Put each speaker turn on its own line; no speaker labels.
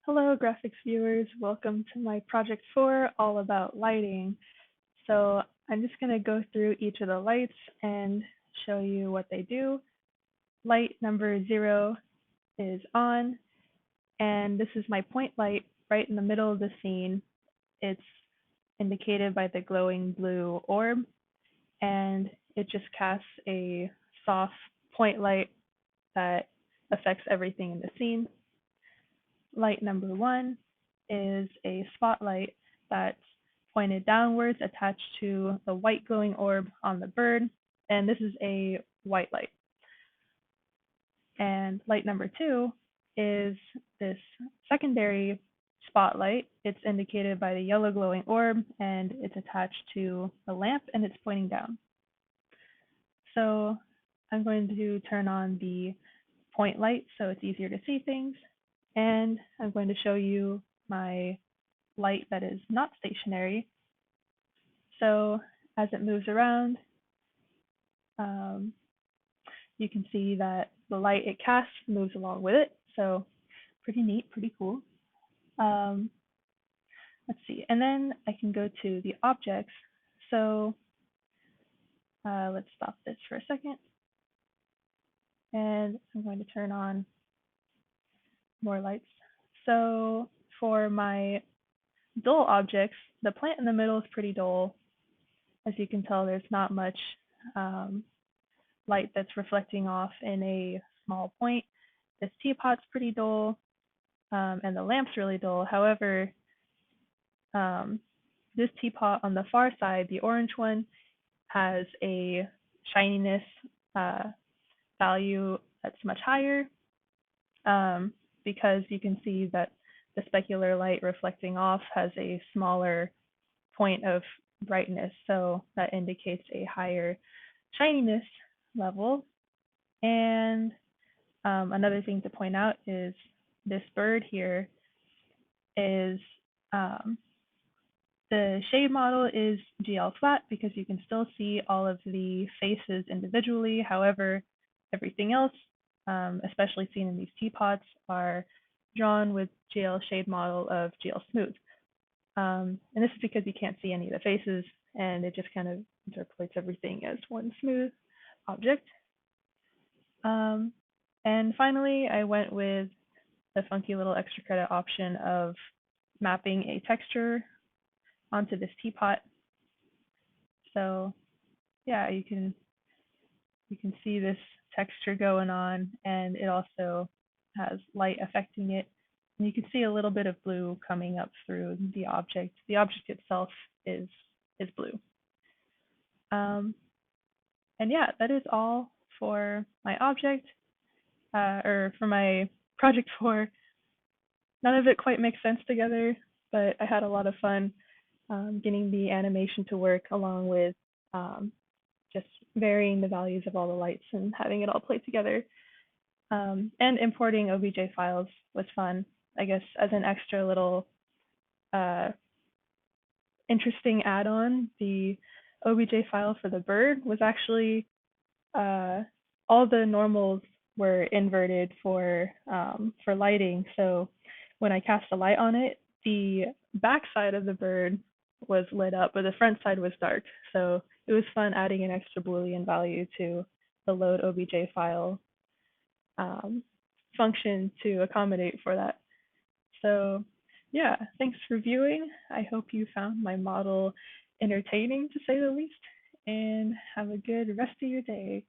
Hello, graphics viewers. Welcome to my Project 4 all about lighting. So I'm just going to go through each of the lights and show you what they do. Light number 0 is on, and this is my point light right in the middle of the scene. It's indicated by the glowing blue orb, and it just casts a soft point light that affects everything in the scene. Light number 1 is a spotlight that's pointed downwards attached to the white glowing orb on the bird, and this is a white light. And light number 2 is this secondary spotlight. It's indicated by the yellow glowing orb, and it's attached to the lamp, and it's pointing down. So I'm going to turn on the point light so it's easier to see things. And I'm going to show you my light that is not stationary. So as it moves around, you can see that the light it casts moves along with it. So pretty neat, pretty cool. Let's see, and then I can go to the objects. So let's stop this for a second. And I'm going to turn on more lights. So for my dull objects, the plant in the middle is pretty dull. As you can tell, there's not much light that's reflecting off in a small point. This teapot's pretty dull, and the lamp's really dull. However, this teapot on the far side, the orange one, has a shininess value that's much higher, because you can see that the specular light reflecting off has a smaller point of brightness, so that indicates a higher shininess level. And another thing to point out is this bird here is the shade model is GL flat because you can still see all of the faces individually. However, everything else, especially seen in these teapots, are drawn with GL shade model of GL smooth. And this is because you can't see any of the faces, and it just kind of interpolates everything as one smooth object. And finally, I went with the funky little extra credit option of mapping a texture onto this teapot. So yeah, you can see this texture going on, and it also has light affecting it. And you can see a little bit of blue coming up through the object. The object itself is blue. And yeah, that is all for my object, or for my project 4. None of it quite makes sense together, but I had a lot of fun getting the animation to work, along with just varying the values of all the lights and having it all play together. And importing OBJ files was fun, I guess, as an extra little interesting add-on. The OBJ file for the bird was actually all the normals were inverted for lighting. So when I cast a light on it, the back side of the bird was lit up, but the front side was dark. So it was fun adding an extra Boolean value to the load OBJ file function to accommodate for that. So yeah, thanks for viewing. I hope you found my model entertaining, to say the least, and have a good rest of your day.